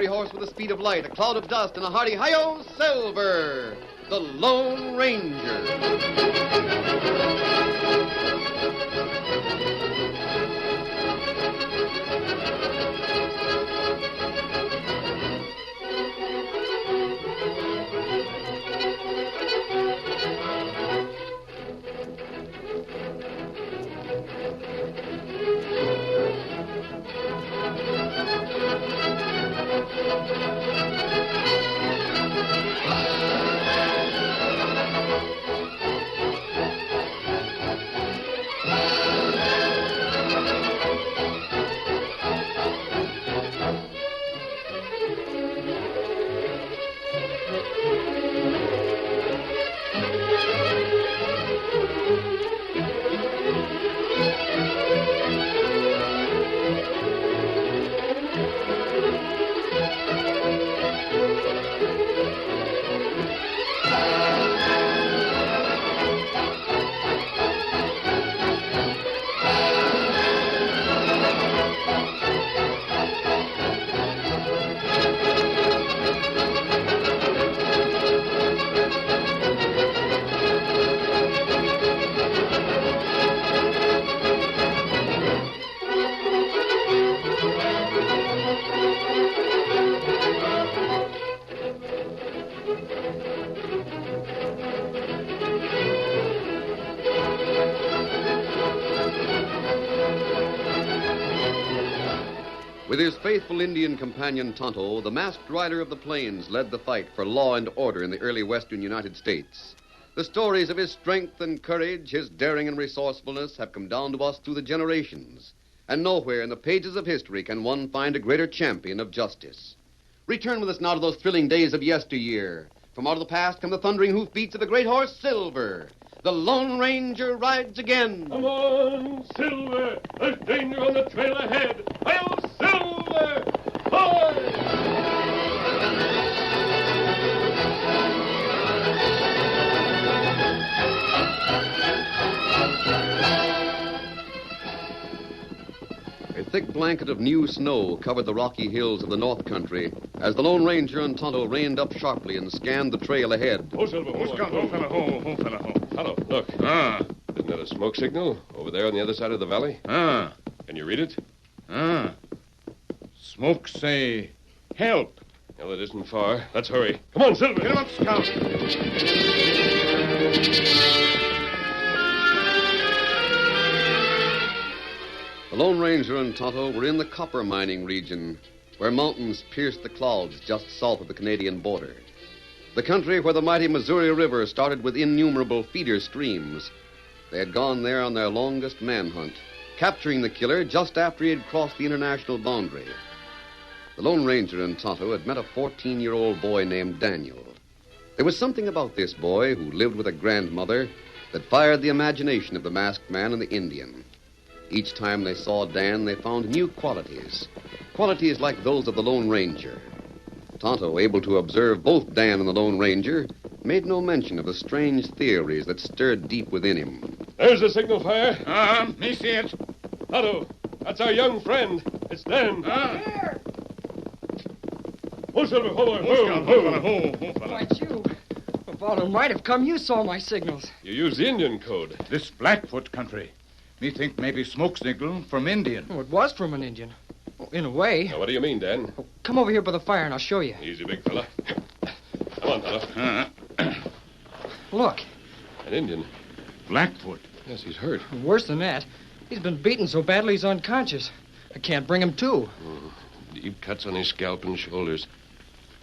horse with the speed of light, a cloud of dust, and a hearty hi-yo, Silver, the Lone Ranger. With his faithful Indian companion Tonto, the masked rider of the plains led the fight for law and order in the early western United States. The stories of his strength and courage, his daring and resourcefulness have come down to us through the generations. And nowhere in the pages of history can one find a greater champion of justice. Return with us now to those thrilling days of yesteryear. From out of the past come the thundering hoofbeats of the great horse Silver. The Lone Ranger rides again. Come on, Silver. There's danger on the trail ahead. I'll Silver! A thick blanket of new snow covered the rocky hills of the North Country as the Lone Ranger and Tonto reined up sharply and scanned the trail ahead. Oh, Silver. Hello, look. Isn't that a smoke signal over there on the other side of the valley? Can you read it? Smoke say, help. Well, it isn't far. Let's hurry. Come on, Silver. Get him up, Scout. The Lone Ranger and Tonto were in the copper mining region, where mountains pierced the clouds just south of the Canadian border. The country where the mighty Missouri River started with innumerable feeder streams. They had gone there on their longest manhunt, capturing the killer just after he had crossed the international boundary. The Lone Ranger and Tonto had met a 14-year-old boy named Daniel. There was something about this boy, who lived with a grandmother, that fired the imagination of the masked man and the Indian. Each time they saw Dan, they found new qualities like those of the Lone Ranger. Tonto, able to observe both Dan and the Lone Ranger, made no mention of the strange theories that stirred deep within him. There's the signal fire. Me see it. Tonto, that's our young friend. It's Dan. Here! Oh, Silver, hold on. Why, it's you. If all might have come, you saw my signals. You used the Indian code. This Blackfoot country. Me think maybe smoke signal from Indian. Oh, it was from an Indian. Oh, in a way. Now, what do you mean, Dan? Oh, come over here by the fire and I'll show you. Easy, big fella. Come on, fella. Look. An Indian. Blackfoot. Yes, he's hurt. Worse than that. He's been beaten so badly he's unconscious. I can't bring him to. Deep cuts on his scalp and shoulders.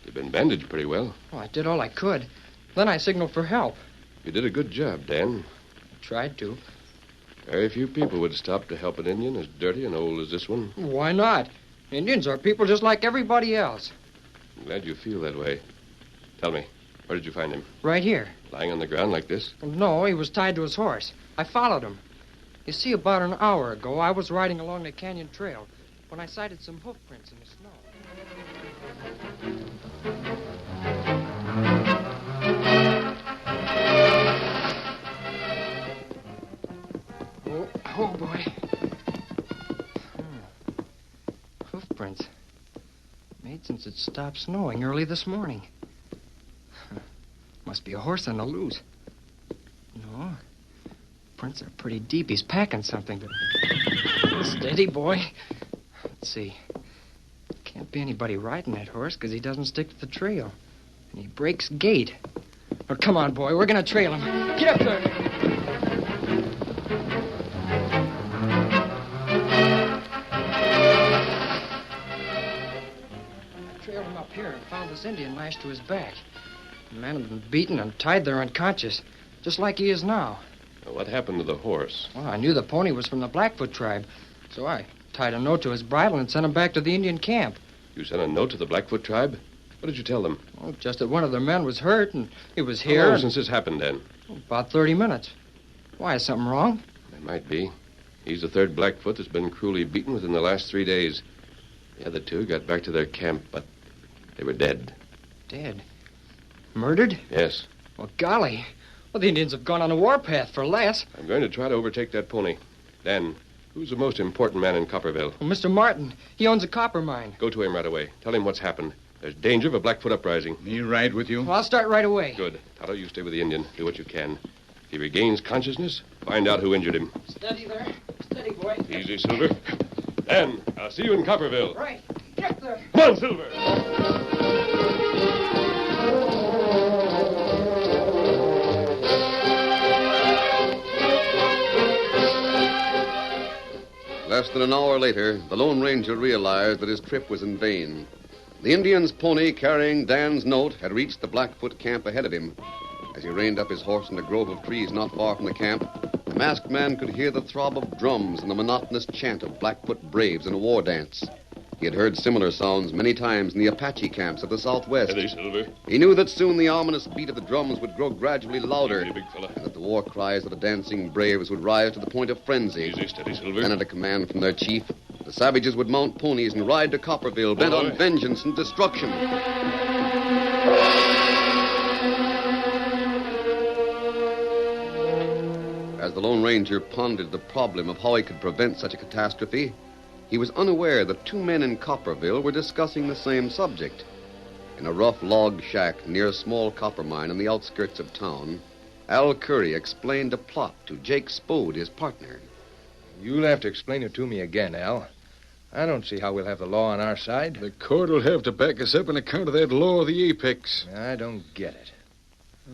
They've been bandaged pretty well. Oh, I did all I could. Then I signaled for help. You did a good job, Dan. I tried to. Very few people would stop to help an Indian as dirty and old as this one. Why not? Indians are people just like everybody else. I'm glad you feel that way. Tell me, where did you find him? Right here. Lying on the ground like this? No, he was tied to his horse. I followed him. You see, about an hour ago, I was riding along the canyon trail when I sighted some hoof prints in the snow. Oh, boy. Hoof prints. Made since since it stopped snowing early this morning. Must be a horse on the loose. No. Prints are pretty deep. He's packing something, but... Steady, boy. Let's see. Can't be anybody riding that horse because he doesn't stick to the trail. And he breaks gait. Oh, come on, boy. We're going to trail him. Get up there. I trailed him up here and found this Indian lashed to his back. The man had been beaten and tied there unconscious, just like he is now. Well, what happened to the horse? Well, I knew the pony was from the Blackfoot tribe, so I tied a note to his bridle and sent him back to the Indian camp. You sent a note to the Blackfoot tribe? What did you tell them? Well, just that one of their men was hurt and he was How here. long since this happened, then? About 30 minutes. Why, is something wrong? There might be. He's the third Blackfoot that's been cruelly beaten within the last 3 days. The other two got back to their camp, but they were dead. Dead? Murdered? Yes. Well, golly. Well, the Indians have gone on a warpath for less. I'm going to try to overtake that pony. Dan, who's the most important man in Copperville? Well, Mr. Martin. He owns a copper mine. Go to him right away. Tell him what's happened. There's danger of a Blackfoot uprising. Me ride with you? Well, I'll start right away. Good. Tonto, you stay with the Indian. Do what you can. If he regains consciousness, find out who injured him. Steady there. Steady, boy. Easy, Silver. Dan, I'll see you in Copperville. Right. Get there. Come on, Silver. Less than an hour later, the Lone Ranger realized that his trip was in vain. The Indian's pony carrying Dan's note had reached the Blackfoot camp ahead of him. As he reined up his horse in a grove of trees not far from the camp, the masked man could hear the throb of drums and the monotonous chant of Blackfoot braves in a war dance. He had heard similar sounds many times in the Apache camps of the Southwest. Steady, Silver. He knew that soon the ominous beat of the drums would grow gradually louder, Easy, big fella. and that the war cries of the dancing braves would rise to the point of frenzy. Easy, steady, Silver. Then, at a command from their chief, the savages would mount ponies and ride to Copperville, bent on vengeance and destruction. As the Lone Ranger pondered the problem of how he could prevent such a catastrophe, he was unaware that two men in Copperville were discussing the same subject. In a rough log shack near a small copper mine on the outskirts of town, Al Curry explained a plot to Jake Spode, his partner. You'll have to explain it to me again, Al. I don't see how we'll have the law on our side. The court will have to back us up on account of that law of the apex. I don't get it.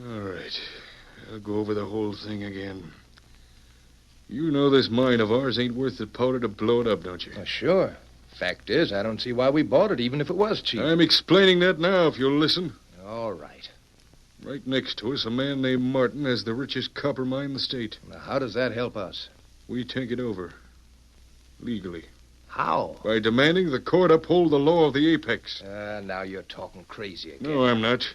All right. I'll go over the whole thing again. You know this mine of ours ain't worth the powder to blow it up, don't you? Sure. Fact is, I don't see why we bought it, even if it was cheap. I'm explaining that now, if you'll listen. All right. Right next to us, a man named Martin has the richest copper mine in the state. Now, how does that help us? We take it over. Legally. How? By demanding the court uphold the law of the apex. Now you're talking crazy again. No, I'm not.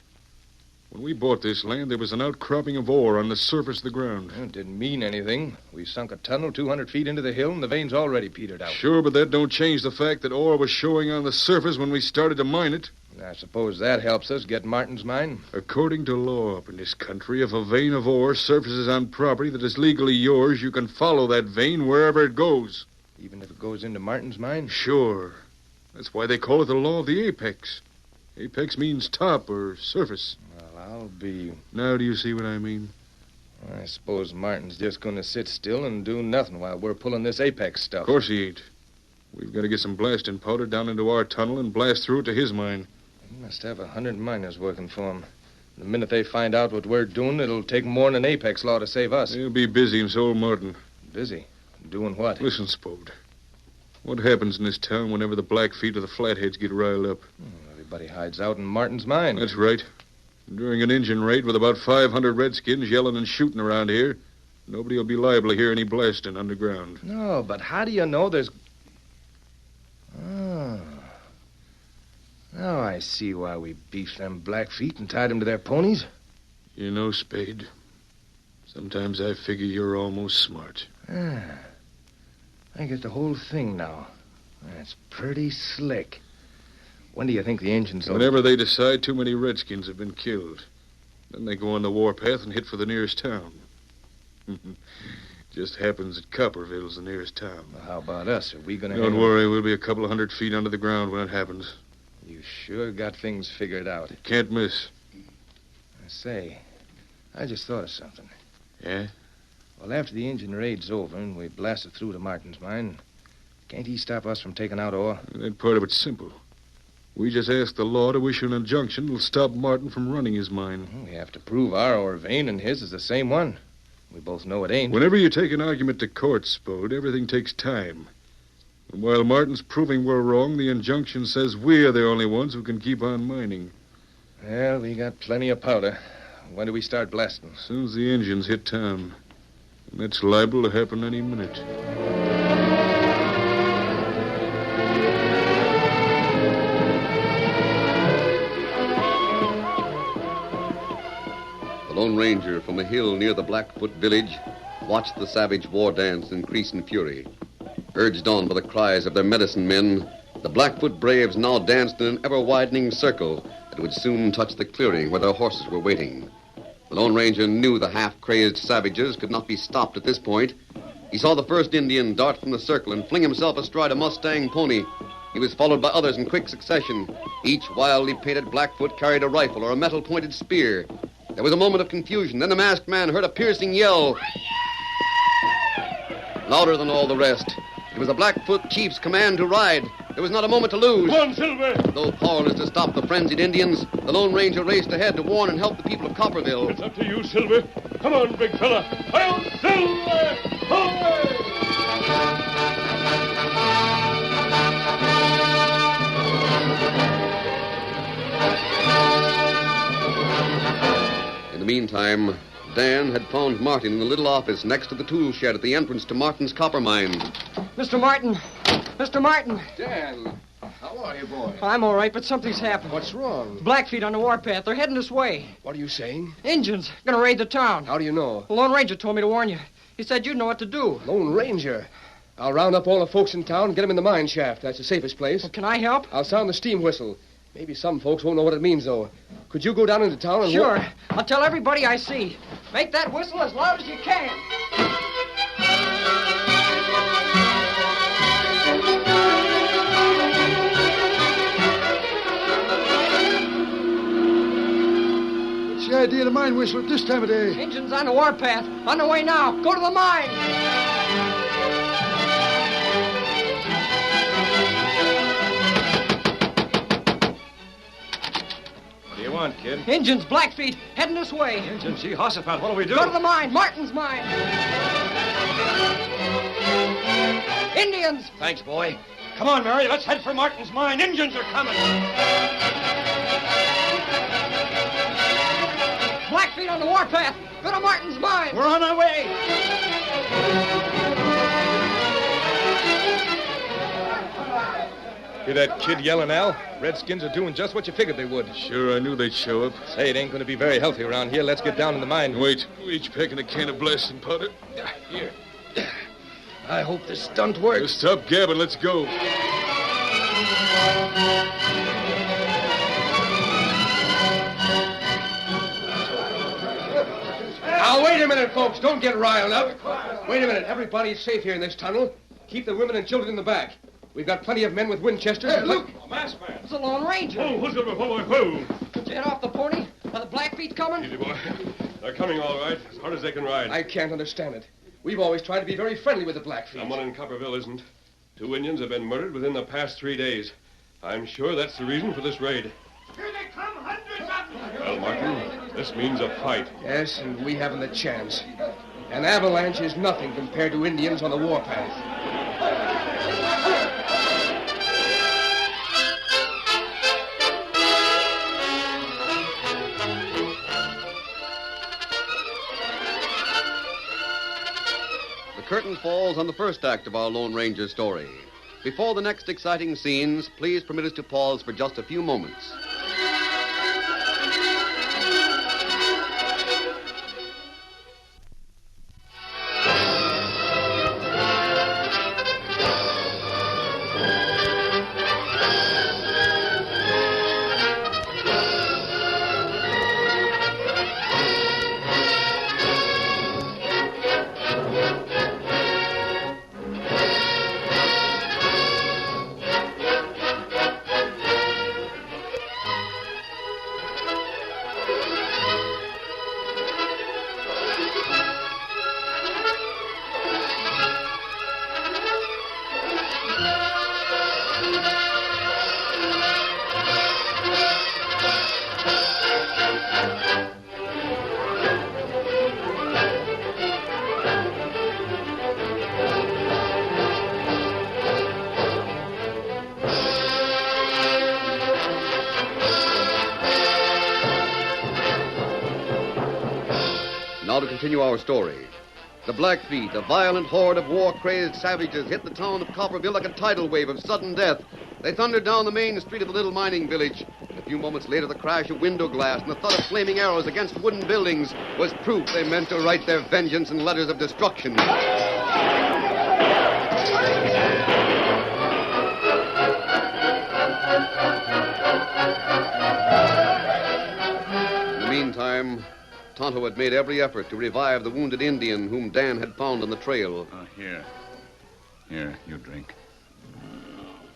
When we bought this land, there was an outcropping of ore on the surface of the ground. It didn't mean anything. We sunk a tunnel 200 feet into the hill, and the veins already petered out. Sure, but that don't change the fact that ore was showing on the surface when we started to mine it. I suppose that helps us get Martin's mine. According to law up in this country, if a vein of ore surfaces on property that is legally yours, you can follow that vein wherever it goes. Even if it goes into Martin's mine? Sure. That's why they call it the law of the apex. Apex means top or surface. Well, I'll be... Now do you see what I mean? I suppose Martin's just going to sit still and do nothing while we're pulling this apex stuff. Of course he ain't. We've got to get some blasting powder down into our tunnel and blast through it to his mine. He must have 100 miners working for him. The minute they find out what we're doing, it'll take more than an apex law to save us. They'll be busy, and so will Martin. Busy? Doing what? Listen, Spode. What happens in this town whenever the Blackfeet or the Flatheads get riled up? Everybody hides out in Martin's mine. That's right. During an Indian raid with about 500 redskins yelling and shooting around here, nobody will be liable to hear any blasting underground. No, but how do you know there's... Oh. Now I see why we beefed them Blackfeet and tied them to their ponies. You know, Spade, sometimes I figure you're almost smart. I get the whole thing now. That's pretty slick. When do you think the engines will... Whenever they decide too many redskins have been killed, then they go on the warpath and hit for the nearest town. Just happens that Copperville's the nearest town. Well, how about us? Are we going to... Don't worry, we'll be a couple of 100 feet under the ground when it happens. You sure got things figured out. Can't miss. I say, I just thought of something. Yeah? Well, after the Indian raid's over and we blasted through to Martin's mine, can't he stop us from taking out ore? That part of it's simple. We just ask the law to issue an injunction that'll stop Martin from running his mine. We have to prove our ore vein and his is the same one. We both know it ain't. Whenever you take an argument to court, Spode, everything takes time. And while Martin's proving we're wrong, the injunction says we're the only ones who can keep on mining. Well, we got plenty of powder. When do we start blasting? As soon as the engines hit town. And that's liable to happen any minute. The Lone Ranger from a hill near the Blackfoot village watched the savage war dance increase in fury. Urged on by the cries of their medicine men, the Blackfoot braves now danced in an ever-widening circle that would soon touch the clearing where their horses were waiting. The Lone Ranger knew the half-crazed savages could not be stopped at this point. He saw the first Indian dart from the circle and fling himself astride a Mustang pony. He was followed by others in quick succession. Each wildly painted Blackfoot carried a rifle or a metal-pointed spear. There was a moment of confusion. Then the masked man heard a piercing yell. Louder than all the rest. It was the Blackfoot chief's command to ride. There was not a moment to lose. Come on, Silver! Though powerless to stop the frenzied Indians, the Lone Ranger raced ahead to warn and help the people of Copperville. It's up to you, Silver. Come on, big fella. I'll Silver! Away! In the meantime, Dan had found Martin in the little office next to the tool shed at the entrance to Martin's copper mine. Mr. Martin! Mr. Martin! Dan, how are you, boy? I'm all right, but something's happened. What's wrong? Blackfeet on the warpath. They're heading this way. What are you saying? Injuns. Gonna raid the town. How do you know? The Lone Ranger told me to warn you. He said you'd know what to do. Lone Ranger. I'll round up all the folks in town and get them in the mine shaft. That's the safest place. Well, can I help? I'll sound the steam whistle. Maybe some folks won't know what it means, though. Could you go down into town and... Sure. I'll tell everybody I see. Make that whistle as loud as you can. What's the idea of the mine whistle at this time of day? Injuns on the warpath. On the way now. Go to the mine. What do you want, kid? Injuns, Blackfeet, heading this way. Engine, gee, Hossaphat, what'll we do? Go to the mine. Martin's mine. Indians! Thanks, boy. Come on, Mary, let's head for Martin's mine. Indians are coming. Blackfeet on the warpath. Go to Martin's mine. We're on our way. Hear that kid yelling, Al? Redskins are doing just what you figured they would. Sure, I knew they'd show up. Say, it ain't going to be very healthy around here. Let's get down in the mine. Wait, we're each packing a can of blasting powder. Here. I hope this stunt works. Just stop gabbing, let's go. Now, wait a minute, folks. Don't get riled up. Wait a minute. Everybody's safe here in this tunnel. Keep the women and children in the back. We've got plenty of men with Winchesters. Hey, look! A masked man. It's the Lone Ranger. Whoa. Did you get off the pony? Are the Blackfeet coming? Easy, boy. They're coming all right, as hard as they can ride. I can't understand it. We've always tried to be very friendly with the Blackfeet. Someone in Copperville isn't. 2 Indians have been murdered within the past 3 days. I'm sure that's the reason for this raid. Here they come, hundreds of them! Well, Martin, this means a fight. Yes, and we haven't a chance. An avalanche is nothing compared to Indians on the warpath. The curtain falls on the first act of our Lone Ranger story. Before the next exciting scenes, please permit us to pause for just a few moments. Now to continue our story. The Blackfeet, a violent horde of war-crazed savages, hit the town of Copperville like a tidal wave of sudden death. They thundered down the main street of the little mining village. A few moments later, the crash of window glass and the thud of flaming arrows against wooden buildings was proof they meant to write their vengeance in letters of destruction. In the meantime, Tonto had made every effort to revive the wounded Indian whom Dan had found on the trail. Here. Here, you drink.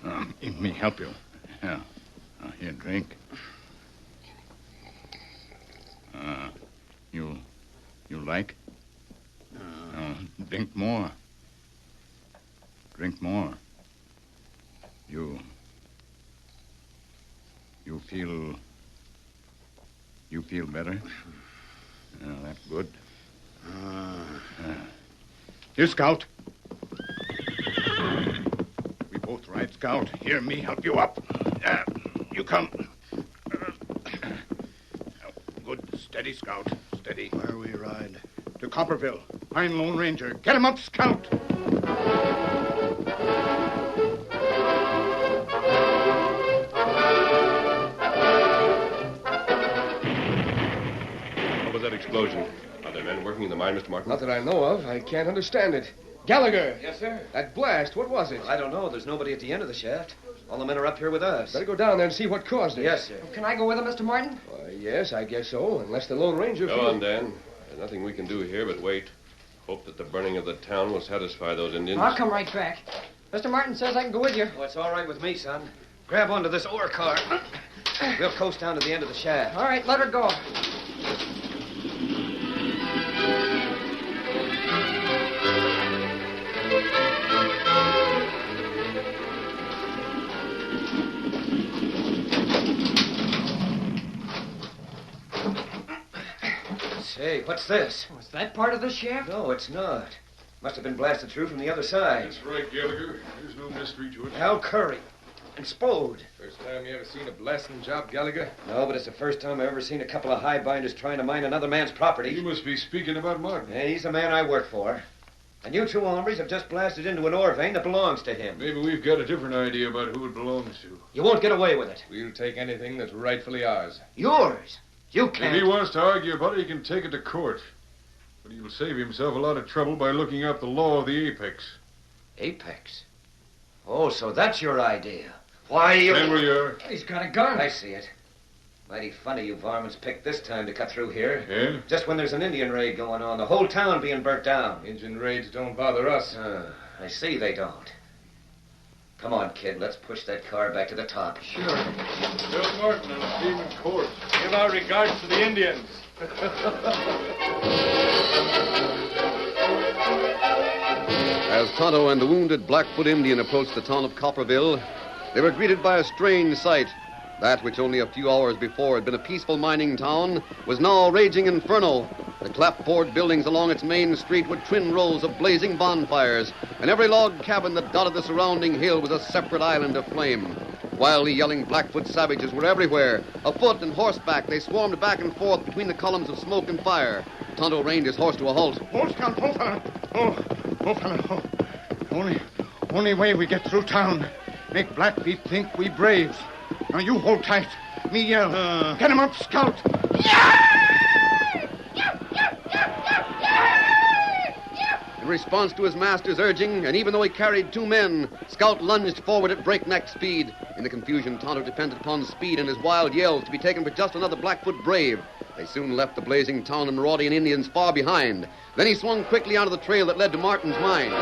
Let me help you. Yeah. Here, drink. You like? Drink more. Drink more. You feel better? That's good. Here, Scout. We both ride, Scout. Here, me help you up. You come. Good. Steady, Scout. Steady. Where we ride? To Copperville. Find Lone Ranger. Get him up, Scout. What was that explosion? Are there men working in the mine, Mr. Martin? Not that I know of. I can't understand it. Gallagher! Yes, sir? That blast, what was it? I don't know. There's nobody at the end of the shaft. All the men are up here with us. Better go down there and see what caused it. Yes, sir. Can I go with him, Mr. Martin? Yes, I guess so, unless the Lone Ranger... Go on, Dan. There's nothing we can do here but wait. Hope that the burning of the town will satisfy those Indians. I'll come right back. Mr. Martin says I can go with you. Oh, it's all right with me, son. Grab onto this ore car. We'll coast down to the end of the shaft. All right, let her go. Say, what's this? Was that part of the shaft? No, it's not. Must have been blasted through from the other side. That's right, Gallagher. There's no mystery to it. Al Curry. And Spode. First time you ever seen a blasting job, Gallagher? No, but it's the first time I've ever seen a couple of highbinders trying to mine another man's property. You must be speaking about Martin. Yeah, he's the man I work for. And you two hombres have just blasted into an ore vein that belongs to him. Maybe we've got a different idea about who it belongs to. You won't get away with it. We'll take anything that's rightfully ours. Yours. You If can't. he wants to argue about it, he can take it to court. But he'll save himself a lot of trouble by looking up the law of the apex. Apex? Oh, so that's your idea. Why, you... Stand where you are. He's got a gun. I see it. Mighty funny you varmints picked this time to cut through here. Yeah? Just when there's an Indian raid going on, the whole town being burnt down. Indian raids don't bother us. I see they don't. Come on, kid. Let's push that car back to the top. Sure. Tell Martin I'll see him in court. Give our regards to the Indians. As Tonto and the wounded Blackfoot Indian approached the town of Copperville, they were greeted by a strange sight. That which only a few hours before had been a peaceful mining town was now a raging inferno. The clapboard buildings along its main street were twin rows of blazing bonfires, and every log cabin that dotted the surrounding hill was a separate island of flame. Wildly yelling Blackfoot savages were everywhere. Afoot and horseback, they swarmed back and forth between the columns of smoke and fire. Tonto reined his horse to a halt. Hold, Scout. Hold, fella. Hold, fella. Only way we get through town. Make Blackfeet think we braves. Now you hold tight. Me yell. Get him up, Scout. In response to his master's urging, and even though he carried two men, Scout lunged forward at breakneck speed. In the confusion, Tonto depended upon speed and his wild yells to be taken for just another Blackfoot brave. They soon left the blazing town and marauding Indians far behind. Then he swung quickly onto the trail that led to Martin's mine.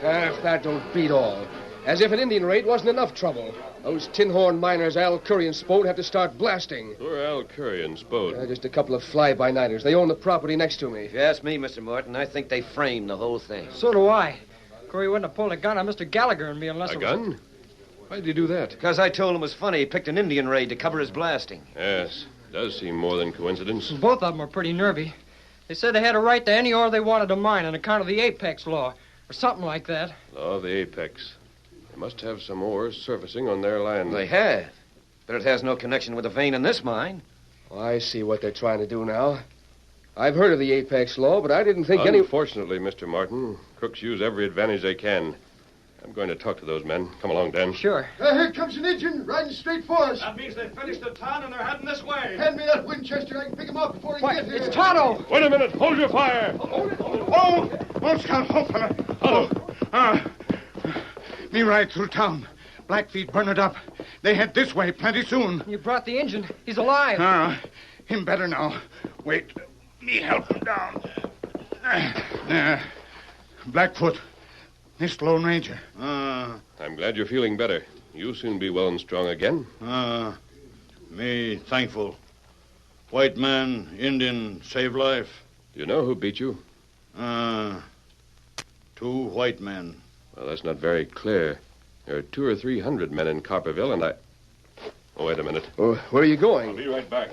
If that don't beat all. As if an Indian raid wasn't enough trouble. Those tin-horn miners, Al Curry and Spode, have to start blasting. Who are Al Curry and Spode? Just a couple of fly-by-nighters. They own the property next to me. If you ask me, Mr. Martin, I think they framed the whole thing. So do I. Curry wouldn't have pulled a gun on Mr. Gallagher and me unless A it was... gun? Why did he do that? Because I told him it was funny he picked an Indian raid to cover his blasting. Yes, does seem more than coincidence. Both of them are pretty nervy. They said they had a right to any ore they wanted to mine on account of the Apex law, or something like that. Law of the apex. They must have some ores surfacing on their land. They have. But it has no connection with the vein in this mine. Well, I see what they're trying to do now. I've heard of the Apex law, but I didn't think any... Unfortunately, Mr. Martin, crooks use every advantage they can. I'm going to talk to those men. Come along, Dan. Sure. Here comes an Indian riding straight for us. That means they've finished the town and they're heading this way. Hand me that Winchester. I can pick him up before he gets here. It's Tonto! Wait a minute. Hold your fire. Oh, Scout, fella. Tonto. Me ride through town. Blackfeet burn it up. They head this way plenty soon. You brought the engine. He's alive. Him better now. Wait. Me help him down. Blackfoot. This Lone Ranger. I'm glad you're feeling better. You'll soon be well and strong again. Me thankful. White man, Indian, save life. Do you know who beat you? 2 white men. Well, that's not very clear. There are 200 or 300 men in Copperville, and I... Oh, wait a minute. Oh, where are you going? I'll be right back.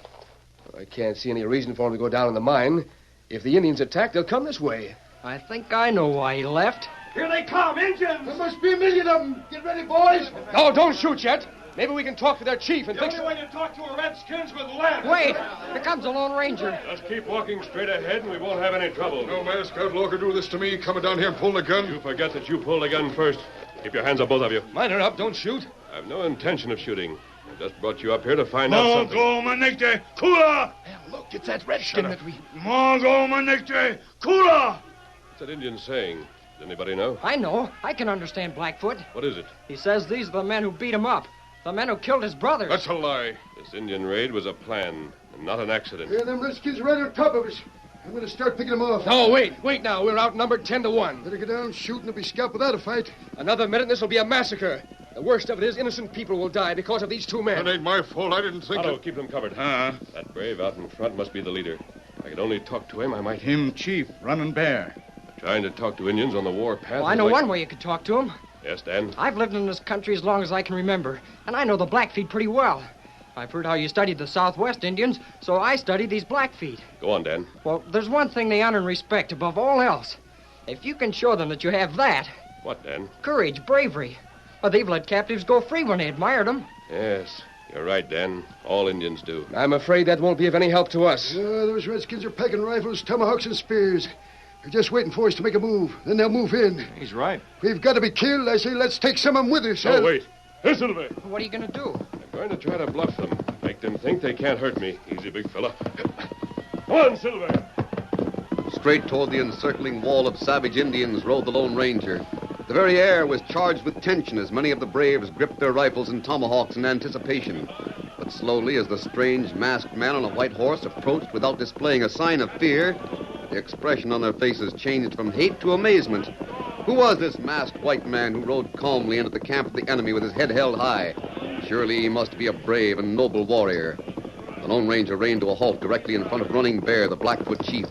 I can't see any reason for him to go down in the mine. If the Indians attack, they'll come this way. I think I know why he left. Here they come, Indians! There must be 1,000,000 of them. Get ready, boys. No, don't shoot yet. Maybe we can talk to their chief and The fix only way to talk to a redskin's with lead. Wait! Here comes a Lone Ranger. Just keep walking straight ahead, and we won't have any trouble. No masked outlaw could do this to me, coming down here and pulling a gun. You forget that you pulled the gun first. Keep your hands up, both of you. Mine are up. Don't shoot. I've no intention of shooting. I just brought you up here to find out something. Mongo manekte, kula! Look, it's that redskin that we... Mongo manekte, kula! What's that Indian saying? Does anybody know? I know. I can understand Blackfoot. What is it? He says these are the men who beat him up. The men who killed his brothers. That's a lie. This Indian raid was a plan, and not an accident. Here, them Redskins are right on top of us. I'm going to start picking them off. No, wait now. We're outnumbered 10-1. Better get down, shoot, and it'll be scalped without a fight. Another minute, and this will be a massacre. The worst of it is innocent people will die because of these 2 men. That ain't my fault. I didn't think Otto, keep them covered. That brave out in front must be the leader. If I could only talk to him, I might... Him chief, running bear. Trying to talk to Indians on the war path... Well, I know one way you could talk to him. Yes, Dan? I've lived in this country as long as I can remember, and I know the Blackfeet pretty well. I've heard how you studied the Southwest Indians, so I studied these Blackfeet. Go on, Dan. Well, there's one thing they honor and respect above all else. If you can show them that you have that... What, Dan? Courage, bravery. Well, they've let captives go free when they admired them. Yes, you're right, Dan. All Indians do. I'm afraid that won't be of any help to us. Those Redskins are packing rifles, tomahawks, and spears. They're just waiting for us to make a move. Then they'll move in. He's right. We've got to be killed. I say let's take some of them with us. Oh, wait. Here, Silver. What are you going to do? I'm going to try to bluff them. Make them think they can't hurt me. Easy, big fella. Come on, Silver. Straight toward the encircling wall of savage Indians rode the Lone Ranger. The very air was charged with tension as many of the braves gripped their rifles and tomahawks in anticipation. But slowly, as the strange masked man on a white horse approached without displaying a sign of fear, the expression on their faces changed from hate to amazement. Who was this masked white man who rode calmly into the camp of the enemy with his head held high? Surely he must be a brave and noble warrior. The Lone Ranger reined to a halt directly in front of Running Bear, the Blackfoot chief.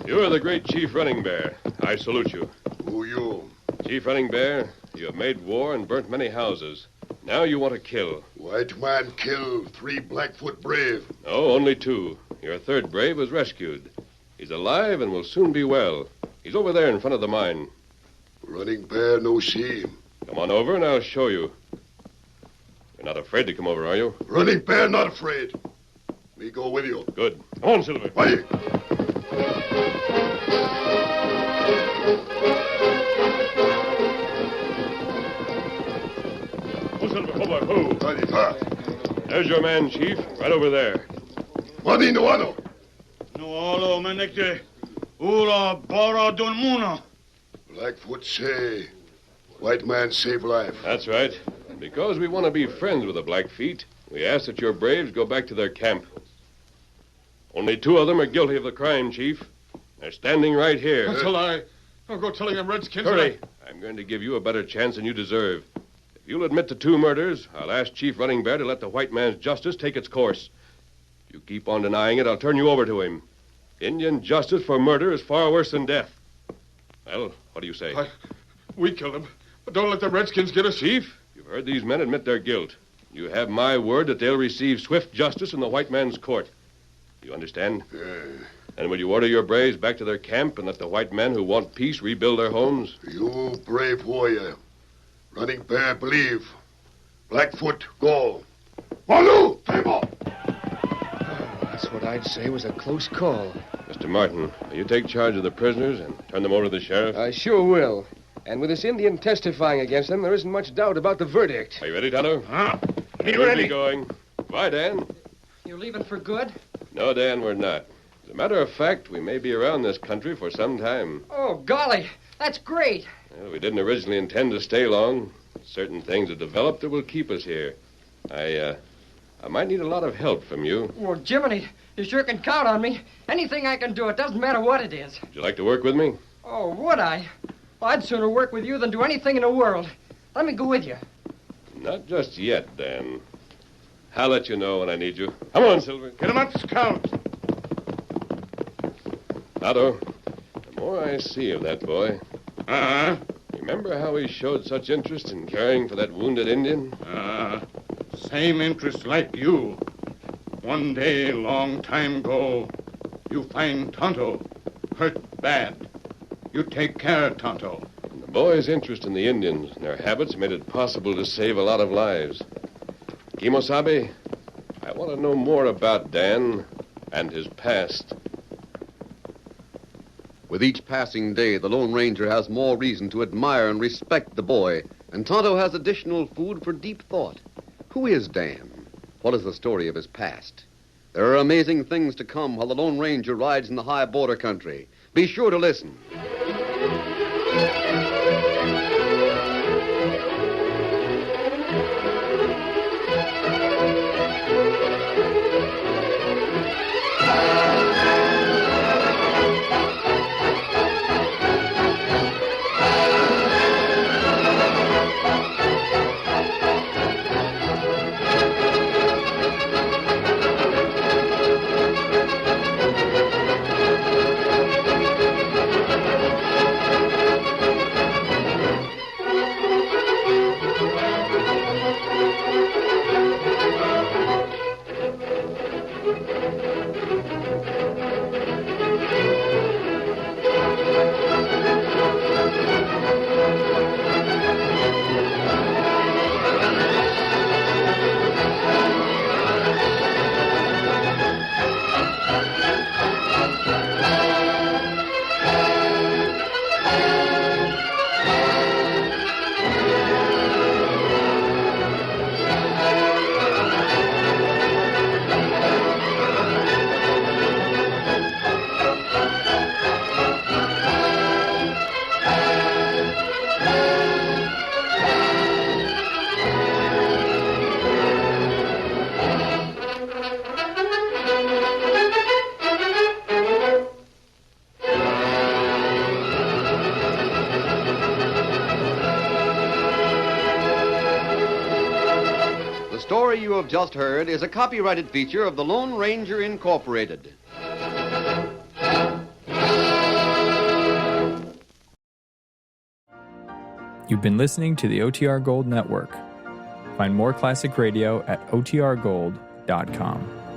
You are the great Chief Running Bear. I salute you. Who you? Chief Running Bear, you have made war and burnt many houses. Now you want to kill. White man killed 3 Blackfoot brave. No, only 2. Your 3rd brave was rescued. He's alive and will soon be well. He's over there in front of the mine. Running Bear no see him. Come on over and I'll show you. You're not afraid to come over, are you? Running Bear not afraid. Me go with you. Good. Come on, Silver. Wait. Oh, Silver. Oh, boy. Oh. There's your man, Chief. Right over there. Mani no ano. No olo manekte, ula bara dun muna. Blackfoot say, white man save life. That's right. Because we want to be friends with the Blackfeet, we ask that your braves go back to their camp. Only 2 of them are guilty of the crime, Chief. They're standing right here. That's a lie. Don't go telling them Redskins. Hurry. I'm going to give you a better chance than you deserve. If you'll admit to 2 murders, I'll ask Chief Running Bear to let the white man's justice take its course. If you keep on denying it, I'll turn you over to him. Indian justice for murder is far worse than death. Well, what do you say? We killed him. But don't let the Redskins get us. Chief, you've heard these men admit their guilt. You have my word that they'll receive swift justice in the white man's court. You understand? And will you order your braves back to their camp and let the white men who want peace rebuild their homes? You brave warrior. Running Bear believe. Blackfoot go. Walu, table! That's what I'd say was a close call. Mr. Martin, will you take charge of the prisoners and turn them over to the sheriff? I sure will. And with this Indian testifying against them, there isn't much doubt about the verdict. Are you ready, Tonto? Me We'll ready. be going. Bye, Dan. You're leaving for good? No, Dan, we're not. As a matter of fact, we may be around this country for some time. Oh, golly. That's great. Well, we didn't originally intend to stay long. Certain things have developed that will keep us here. I might need a lot of help from you. Well, Jiminy, you sure can count on me. Anything I can do, it doesn't matter what it is. Would you like to work with me? Oh, would I? Well, I'd sooner work with you than do anything in the world. Let me go with you. Not just yet, Dan. I'll let you know when I need you. Come on, Silver. Get him up, Scout. Otto, the more I see of that boy... Remember how he showed such interest in caring for that wounded Indian? Same interest like you. One day, long time ago, you find Tonto hurt bad. You take care of Tonto. And the boy's interest in the Indians and their habits made it possible to save a lot of lives. Kimosabe, I want to know more about Dan and his past. With each passing day, the Lone Ranger has more reason to admire and respect the boy, and Tonto has additional food for deep thought. Who is Dan? What is the story of his past? There are amazing things to come while the Lone Ranger rides in the high border country. Be sure to listen. The story you have just heard is a copyrighted feature of the Lone Ranger Incorporated. You've been listening to the OTR Gold Network. Find more classic radio at otrgold.com.